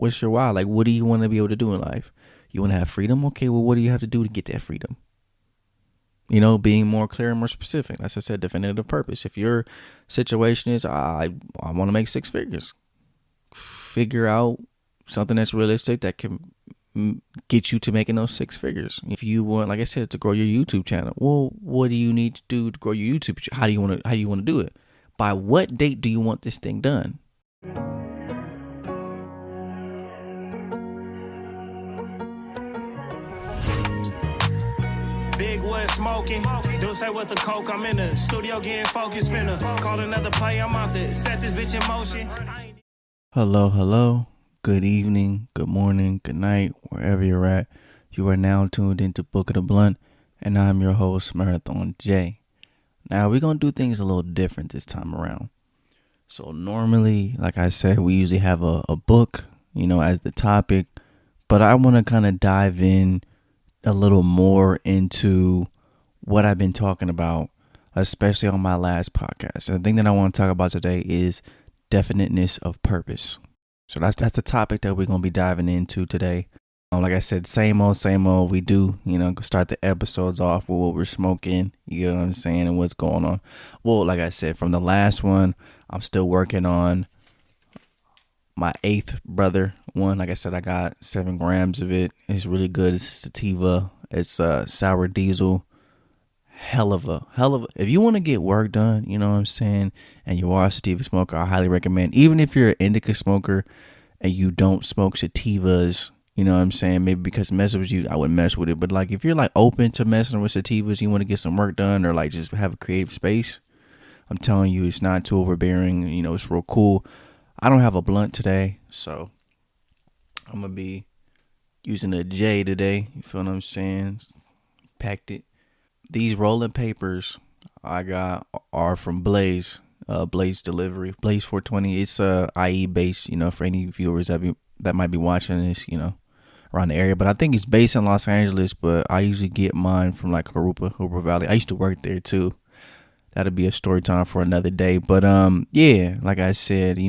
What's your why? Like, what do you want to be able to do in life? You want to have freedom? Okay, well, what do you have to do to get that freedom? Being more clear and more specific. As I said, definitive purpose. If your situation is, I want to make six figures, figure out something that's realistic that can get you to making those six figures. If you want, like I said, to grow your YouTube channel, well, what do you need to do to grow your YouTube? How do you want to do it? By what date do you want this thing done? Big wood smoking, do say with the coke, I'm in the studio getting focused, finna call another play, I'm out to set this bitch in motion. Hello, good evening, good morning, good night, wherever you're at. You are now tuned into Book of the Blunt, and I'm your host, Marathon J. Now, we're going to do things a little different this time around. So normally, like I said, we usually have a book, as the topic, but I want to kind of dive in a little more into what I've been talking about, especially on my last podcast. And the thing that I want to talk about today is definiteness of purpose. So that's the topic that we're going to be diving into today. Like I said, same old. We do, start the episodes off with what we're smoking, you know what I'm saying, and what's going on. Well, like I said, from the last one, I'm still working on my eighth brother one. Like I said, I got 7 grams of it. It's really good. It's sativa. It's sour diesel. Hell of a. If you want to get work done, you know what I'm saying, and you are a sativa smoker, I highly recommend. Even if you're an indica smoker and you don't smoke sativas, you know what I'm saying, maybe because it messes with you, I wouldn't mess with it. But like if you're like open to messing with sativas, you want to get some work done or like just have a creative space, I'm telling you, it's not too overbearing. It's real cool. I don't have a blunt today, so I'm going to be using a J today. You feel what I'm saying? Packed it. These rolling papers I got are from Blaze, Blaze Delivery, Blaze 420. It's IE based, for any viewers that might be watching this, around the area. But I think it's based in Los Angeles, but I usually get mine from like Hooper Valley. I used to work there too. That'll be a story time for another day. But yeah, like I said,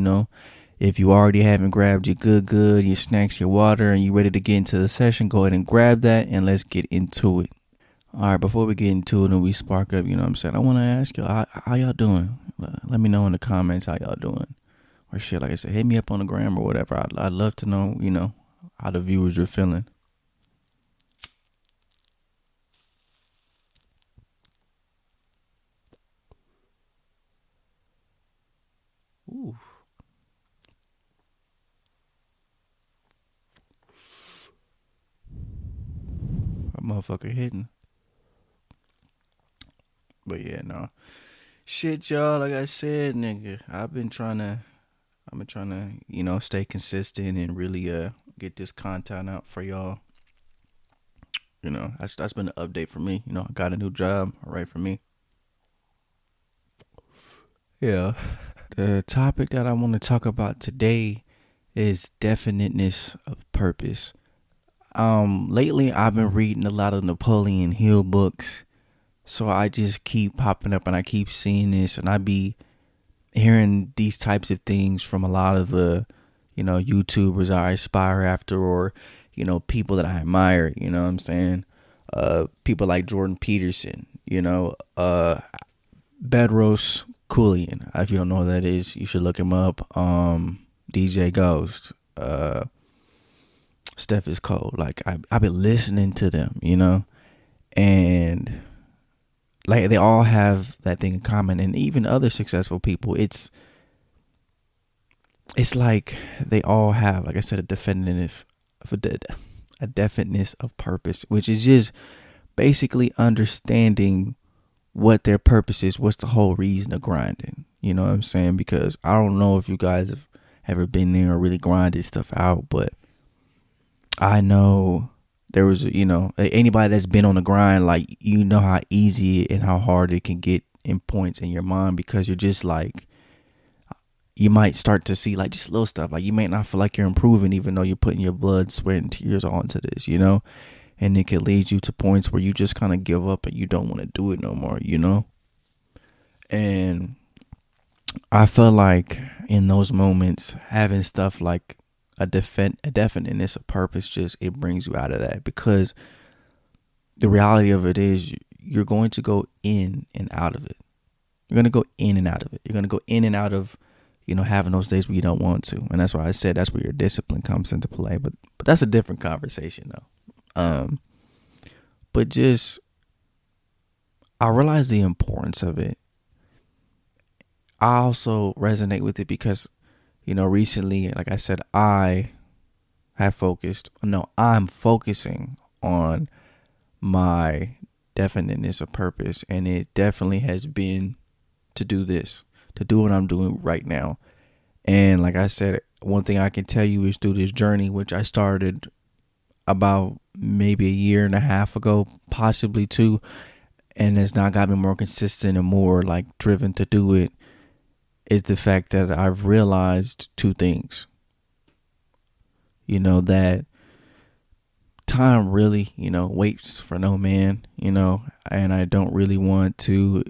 if you already haven't grabbed your good, your snacks, your water, and you're ready to get into the session, go ahead and grab that and let's get into it. All right, before we get into it and we spark up, you know what I'm saying, I want to ask y'all, how y'all doing? Let me know in the comments how y'all doing. Or shit, like I said, hit me up on the gram or whatever. I'd love to know, how the viewers are feeling. Ooh. That motherfucker hitting. But yeah, no. Shit, y'all, like I said, nigga, I've been trying to, stay consistent and really get this content out for y'all. That's been an update for me. I got a new job, all right, for me. Yeah. The topic that I want to talk about today is definiteness of purpose. Lately I've been reading a lot of Napoleon Hill books, so I just keep popping up and I keep seeing this, and I be hearing these types of things from a lot of the, YouTubers I aspire after, or, people that I admire, you know what I'm saying? People like Jordan Peterson, Bedros Keuilian. If you don't know who that is, you should look him up. DJ Ghost, Steph is cold. Like I've been listening to them, and like they all have that thing in common, and even other successful people. It's like they all have, like I said, a definiteness of purpose, which is just basically understanding what their purpose is. What's the whole reason of grinding? You know what I'm saying? Because I don't know if you guys have ever been there or really grinded stuff out, but I know there was, anybody that's been on the grind, like, how easy and how hard it can get in points in your mind, because you're just like, you might start to see like just little stuff. Like you might not feel like you're improving, even though you're putting your blood, sweat, and tears onto this, and it could lead you to points where you just kind of give up and you don't want to do it no more, and I feel like in those moments, having stuff like a definiteness of purpose, just it brings you out of that, because the reality of it is you're going to go in and out of it. You're going to go in and out of it. You're going to go in and out of, having those days where you don't want to. And that's why I said that's where your discipline comes into play. But that's a different conversation though. But just, I realize the importance of it. I also resonate with it because, recently, like I said, I'm focusing on my definiteness of purpose. And it definitely has been to do what I'm doing right now. And like I said, one thing I can tell you is through this journey, which I started about maybe a year and a half ago, possibly two, and it's now got me more consistent and more like driven to do it, is the fact that I've realized two things. That time really, waits for no man, and I don't really want to,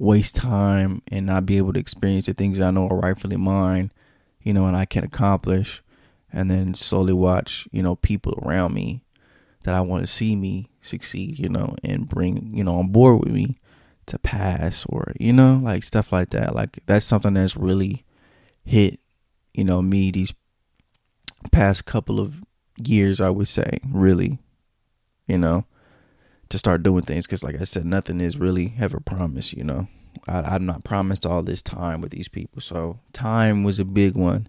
waste time and not be able to experience the things I know are rightfully mine, and I can accomplish, and then slowly watch, people around me that I want to see me succeed, and bring, on board with me to pass, or, like stuff like that. Like that's something that's really hit, me these past couple of years, I would say, really, to start doing things. Because like I said, nothing is really ever promised, I'm not promised all this time with these people. So time was a big one.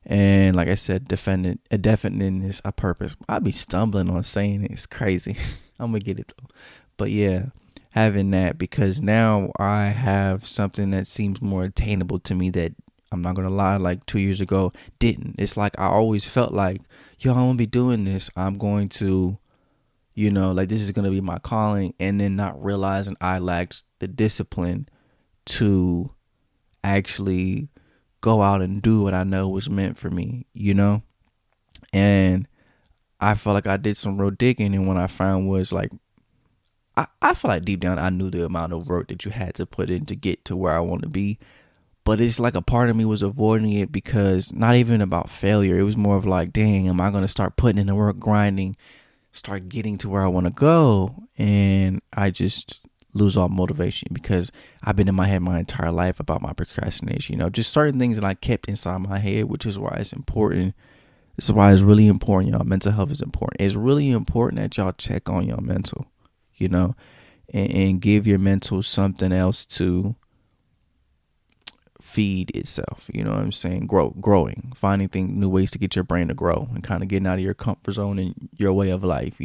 And like I said, a definiteness, a purpose. I'd be stumbling on saying it. It's crazy. I'm going to get it though. But yeah, having that, because now I have something that seems more attainable to me that, I'm not going to lie, like 2 years ago, didn't. It's like I always felt like, I'm going to be doing this. I'm going to, like this is going to be my calling. And then not realizing I lacked the discipline to actually go out and do what I know was meant for me, And I felt like I did some real digging, and what I found was like, I feel like deep down I knew the amount of work that you had to put in to get to where I want to be. But it's like a part of me was avoiding it, because not even about failure. It was more of like, dang, am I going to start putting in the work, grinding, start getting to where I want to go? And I just lose all motivation, because I've been in my head my entire life about my procrastination, just certain things that I kept inside my head, which is why it's important. This is why it's really important, y'all. Mental health is important. It's really important that y'all check on your mental, and give your mental something else to feed itself. You know what I'm saying? Growing, finding new ways to get your brain to grow, and kind of getting out of your comfort zone and your way of life.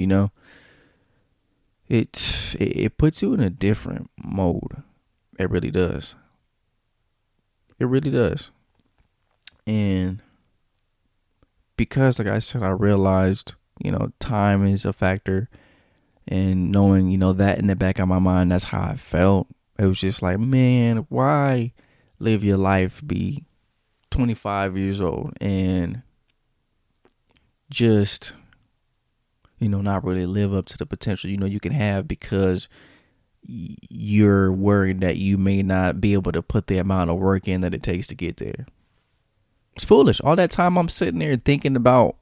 It puts you in a different mode. It really does. It really does. And because, like I said, I realized, time is a factor, and knowing, that in the back of my mind, that's how I felt. It was just like, man, why live your life, be 25 years old, and just, not really live up to the potential, you can have, because you're worried that you may not be able to put the amount of work in that it takes to get there. It's foolish. All that time I'm sitting there thinking about,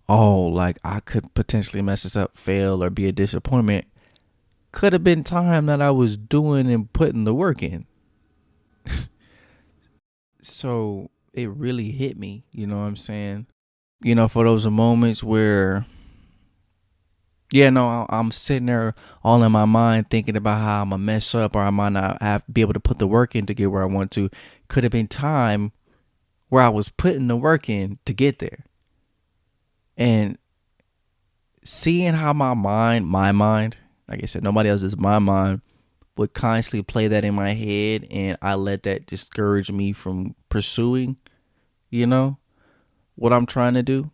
like I could potentially mess this up, fail, or be a disappointment, could have been time that I was doing and putting the work in. So it really hit me, you know what I'm saying? For those moments where, I'm sitting there all in my mind thinking about how I'm going to mess up, or I might not be able to put the work in to get where I want to. Could have been time where I was putting the work in to get there. And seeing how my mind, like I said, nobody else's, my mind would constantly play that in my head, and I let that discourage me from pursuing, what I'm trying to do.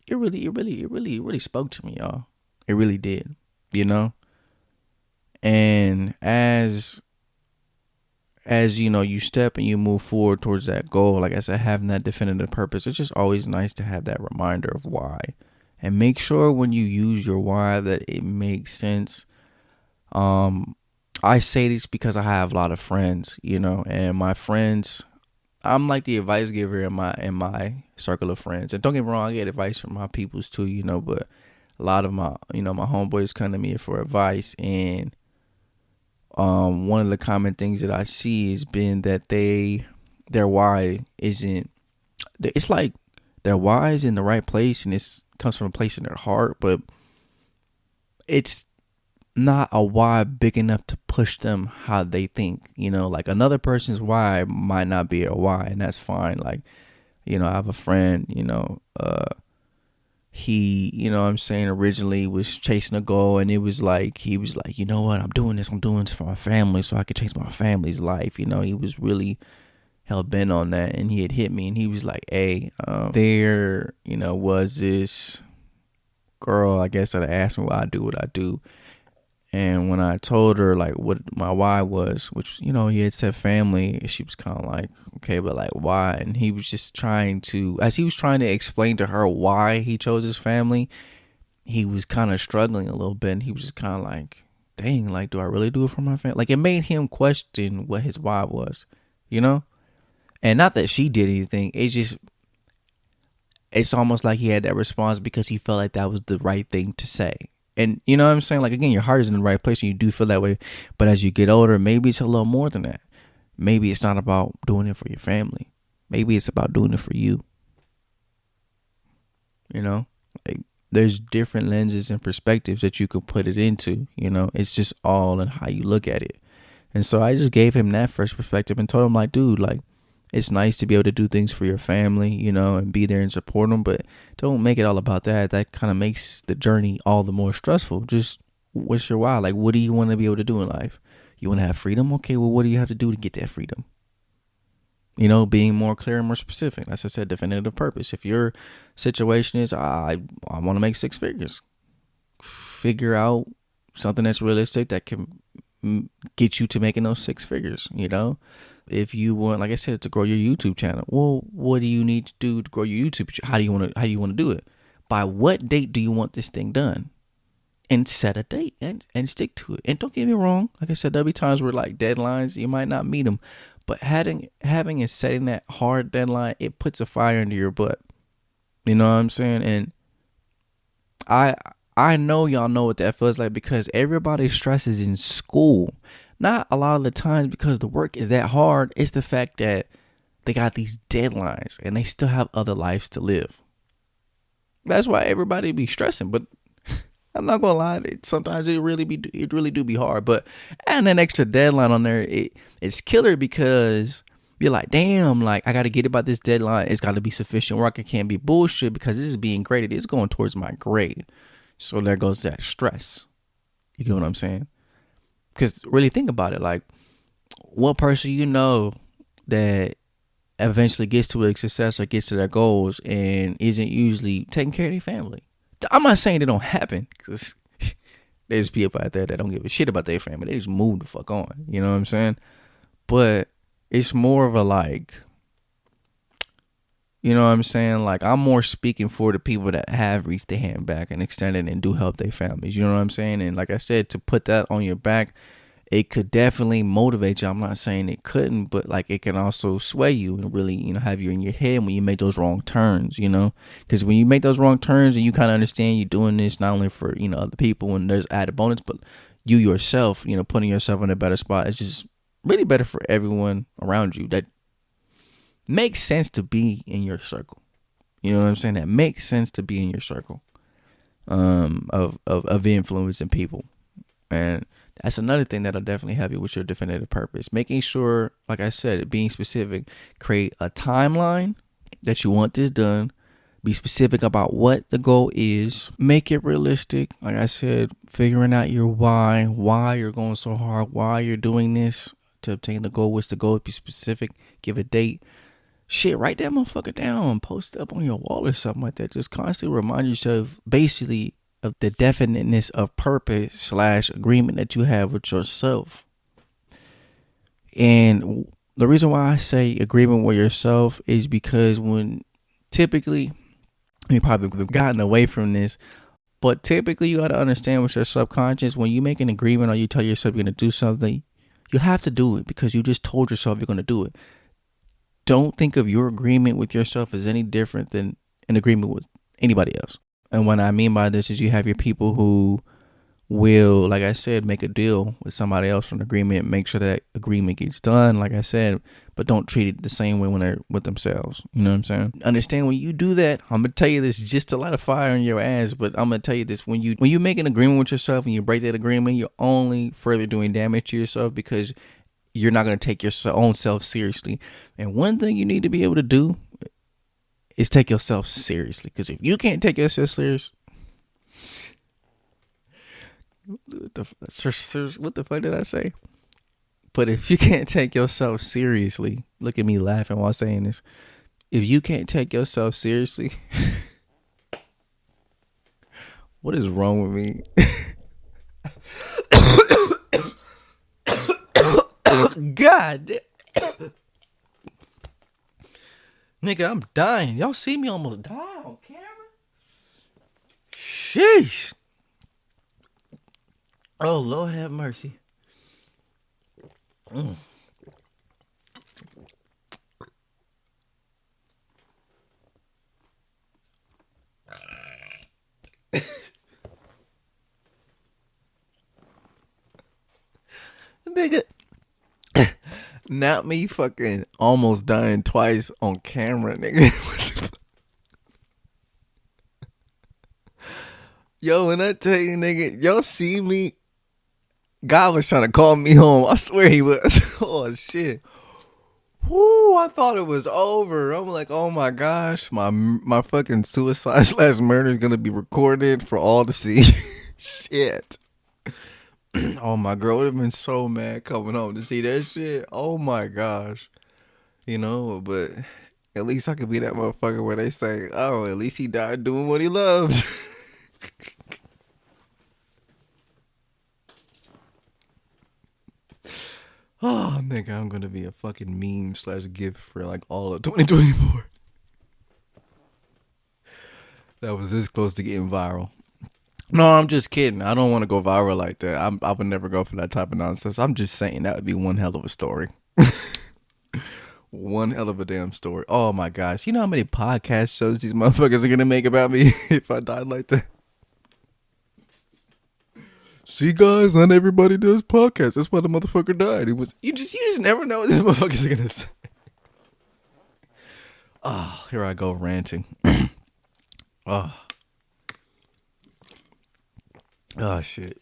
It really spoke to me, y'all. It really did, And as you step and you move forward towards that goal, like I said, having that definitive purpose, it's just always nice to have that reminder of why, and make sure when you use your why that it makes sense. I say this because I have a lot of friends, and my friends, I'm like the advice giver in my circle of friends. And don't get me wrong, I get advice from my peoples too, but a lot of my homeboys come to me for advice, and one of the common things that I see has been that their why isn't, it's like their why is in the right place, and it comes from a place in their heart, but it's not a why big enough to push them how they think. Like another person's why might not be a why, and that's fine. Like, I have a friend, he, what I'm saying, originally was chasing a goal, and it was like, he was like, you know what, I'm doing this for my family so I could change my family's life. He was really hell bent on that, and he had hit me, and he was like, hey, there, was this girl, I guess, that asked me why I do what I do. And when I told her like what my why was, which, he had said family, she was kind of like, okay, but like why? And he was just as he was trying to explain to her why he chose his family, he was kind of struggling a little bit. And he was just kind of like, dang, like, do I really do it for my family? Like, it made him question what his why was, you know? And not that she did anything. It's almost like he had that response because he felt like that was the right thing to say. And you know what I'm saying? Like, again, your heart is in the right place and you do feel that way. But as you get older, maybe it's a little more than that. Maybe it's not about doing it for your family. Maybe it's about doing it for you. Like, there's different lenses and perspectives that you can put it into. It's just all in how you look at it. And so I just gave him that first perspective and told him, like, dude, like, it's nice to be able to do things for your family, and be there and support them, but don't make it all about that. That kind of makes the journey all the more stressful. Just, what's your why? Like, what do you want to be able to do in life? You want to have freedom? Okay, well, what do you have to do to get that freedom? Being more clear and more specific. As I said, definitive purpose. If your situation is, I want to make 6 figures, figure out something that's realistic that can get you to making those 6 figures, If you want, like I said, to grow your YouTube channel, well, what do you need to do to grow your YouTube? How do you want to do it? By what date do you want this thing done? And set a date and stick to it. And don't get me wrong, like I said, there'll be times where, like, deadlines, you might not meet them, but having and setting that hard deadline, it puts a fire into your butt. You know what I'm saying? And I know y'all know what that feels like, because everybody stresses in school. Not a lot of the times because the work is that hard. It's the fact that they got these deadlines and they still have other lives to live. That's why everybody be stressing. But I'm not gonna lie, sometimes it really do be hard. But adding an extra deadline on there, it's killer, because you're like, damn, like, I got to get it by this deadline. It's got to be sufficient work. It can't be bullshit, because this is being graded. It's going towards my grade. So there goes that stress. You get what I'm saying? Because really think about it, like, what person that eventually gets to a success or gets to their goals and isn't usually taking care of their family? I'm not saying it don't happen, because there's people out there that don't give a shit about their family. They just move the fuck on. You know what I'm saying? But it's more of a, like, you know what I'm saying? Like, I'm more speaking for the people that have reached their hand back and extended and do help their families. You know what I'm saying? And like I said, to put that on your back, it could definitely motivate you. I'm not saying it couldn't, but like, it can also sway you and really, have you in your head when you make those wrong turns, because when you make those wrong turns and you kind of understand you're doing this not only for, other people and there's added bonus, but you yourself, putting yourself in a better spot. It's just really better for everyone around you. That makes sense to be in your circle. You know what I'm saying? That makes sense to be in your circle of influence and people. And that's another thing that'll definitely help you with your definitive purpose. Making sure, like I said, being specific, create a timeline that you want this done. Be specific about what the goal is. Make it realistic. Like I said, figuring out your why you're going so hard, why you're doing this to obtain the goal. What's the goal? Be specific. Give a date. Shit, write that motherfucker down. Post it up on your wall or something like that. Just constantly remind yourself, basically, of the definiteness of purpose / agreement that you have with yourself. And the reason why I say agreement with yourself is because when typically, you probably have gotten away from this, but typically you got to understand with your subconscious, when you make an agreement or you tell yourself you're going to do something, you have to do it because you just told yourself you're going to do it. don't think of your agreement with yourself as any different than an agreement with anybody else. And what I mean by this is you have your people who will, like I said, make a deal with somebody else for an agreement, make sure that agreement gets done, like I said, but don't treat it the same way when they're with themselves. You know what I'm saying? Understand when you do that, I'm gonna tell you this just to light a fire in your ass, but I'm gonna tell you this, when you make an agreement with yourself and you break that agreement, you're only further doing damage to yourself because you're not gonna take your own self seriously. And one thing you need to be able to do is take yourself seriously. Because if you can't take yourself serious, what the fuck did I say? But if you can't take yourself seriously, look at me laughing while saying this. If you can't take yourself seriously, what is wrong with me? God, nigga, I'm dying. Y'all see me almost die on camera? Sheesh. Oh, Lord have mercy. Nigga, not me fucking almost dying twice on camera, nigga. Yo, when I tell you, nigga, y'all see me? God was trying to call me home. I swear he was. Oh, shit. Whoo, I thought it was over. I'm like, oh my gosh, my fucking suicide / murder is gonna be recorded for all to see. Shit. Oh, my girl would have been so mad coming home to see that shit. Oh my gosh. You know, but at least I could be that motherfucker where they say, oh, at least he died doing what he loved. Oh, nigga, I'm gonna be a fucking meme / gift for like all of 2024. That was this close to getting viral. No, I'm just kidding. I don't want to go viral like that. I would never go for that type of nonsense. I'm just saying that would be one hell of a story. One hell of a damn story. Oh my gosh. You know how many podcast shows these motherfuckers are going to make about me if I died like that? See, guys, not everybody does podcasts. That's why the motherfucker died. You just never know what these motherfuckers are going to say. Oh, here I go ranting. Oh. Oh, shit.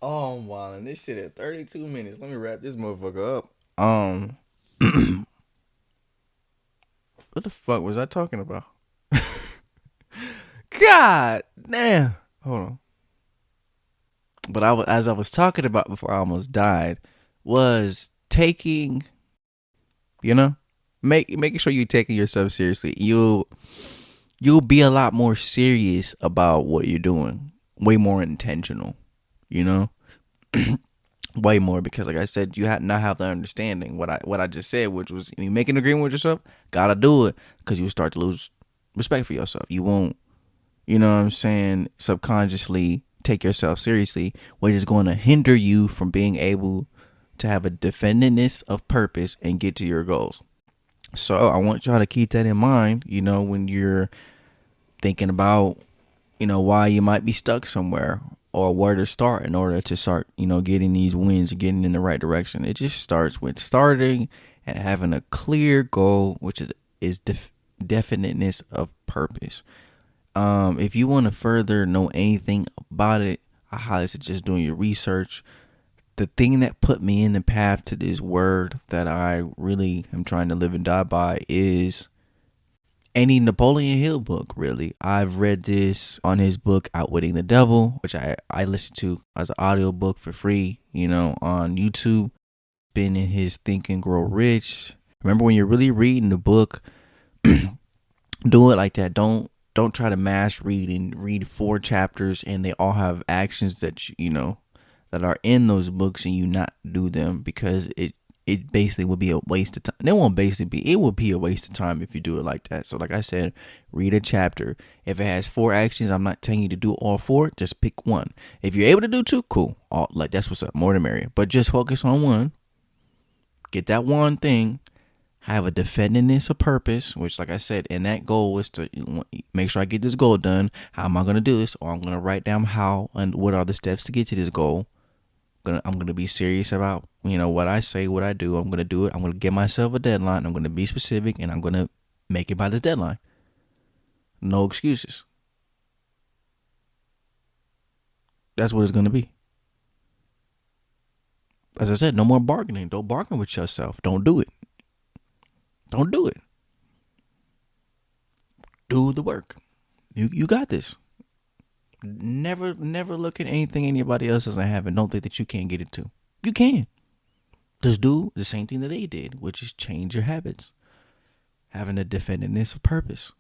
Oh, I'm wilding. This shit at 32 minutes. Let me wrap this motherfucker up. What the fuck was I talking about? God damn. Hold on. But as I was talking about before I almost died, was taking, making sure you're taking yourself seriously. You'll be a lot more serious about what you're doing. Way more intentional, way more, because like I said, you not have the understanding what I just said, which was, you make an agreement with yourself, gotta do it, because you start to lose respect for yourself. You won't, subconsciously take yourself seriously, which is going to hinder you from being able to have a definiteness of purpose and get to your goals. So I want y'all to keep that in mind, when you're thinking about, why you might be stuck somewhere or where to start in order to start, getting these wins and getting in the right direction. It just starts with starting and having a clear goal, which is definiteness of purpose. If you want to further know anything about it, I highly suggest doing your research. The thing that put me in the path to this word that I really am trying to live and die by is any Napoleon Hill book, really. I've read this on his book, Outwitting the Devil, which I listened to as an audiobook for free, on YouTube. Been in his Think and Grow Rich. Remember, when you're really reading the book, do it like that. Don't try to mass read and read 4 chapters and they all have actions that that are in those books and you not do them, because it basically would be a waste of time. It will be a waste of time if you do it like that. So like I said, read a chapter. If it has 4 actions, I'm not telling you to do all 4, just pick one. If you're able to do 2, cool. That's what's up, more the merrier. But just focus on one Get that one thing. Have a definiteness of purpose, which, like I said, and that goal is to make sure I get this goal done. How am I going to do this? Or I'm going to write down how and what are the steps to get to this goal. I'm going to be serious about, what I say, what I do. I'm going to do it. I'm going to give myself a deadline. I'm going to be specific, and I'm going to make it by this deadline. No excuses. That's what it's going to be. As I said, no more bargaining. Don't bargain with yourself. Don't do it. Don't do it. Do the work. You got this. Never look at anything anybody else doesn't have and don't think that you can't get it too. You can. Just do the same thing that they did, which is change your habits. Having a definiteness of purpose.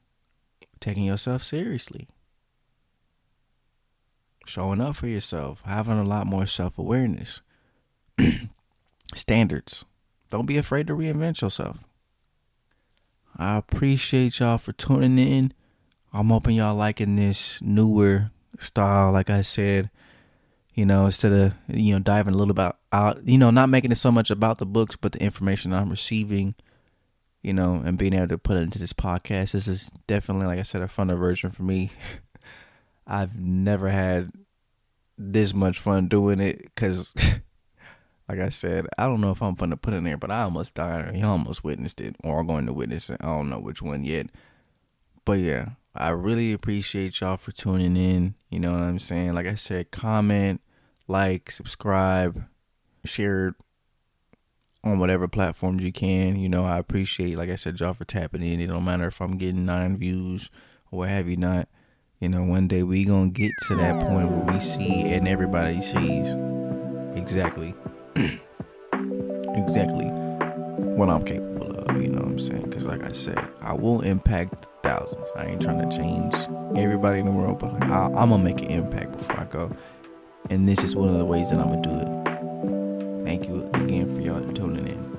Taking yourself seriously. Showing up for yourself. Having a lot more self-awareness. Standards. Don't be afraid to reinvent yourself. I appreciate y'all for tuning in. I'm hoping y'all liking this newer style. Like I said, instead of, diving a little about out, not making it so much about the books, but the information I'm receiving, and being able to put it into this podcast. This is definitely, like I said, a funner version for me. I've never had this much fun doing it because, like I said, I don't know if I'm fun to put in there, but I almost died, or he almost witnessed it, or I'm going to witness it. I don't know which one yet. But yeah, I really appreciate y'all for tuning in. You know what I'm saying? Like I said, comment, like, subscribe, share it on whatever platforms you can. I appreciate, like I said, y'all for tapping in. It don't matter if I'm getting 9 views or what have you not. One day we gonna get to that point where we see and everybody sees exactly what I'm capable of, you know what I'm saying? Because like I said, I will impact thousands. I ain't trying to change everybody in the world, but I'm going to make an impact before I go. And this is one of the ways that I'm going to do it. Thank you again for y'all tuning in.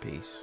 Peace.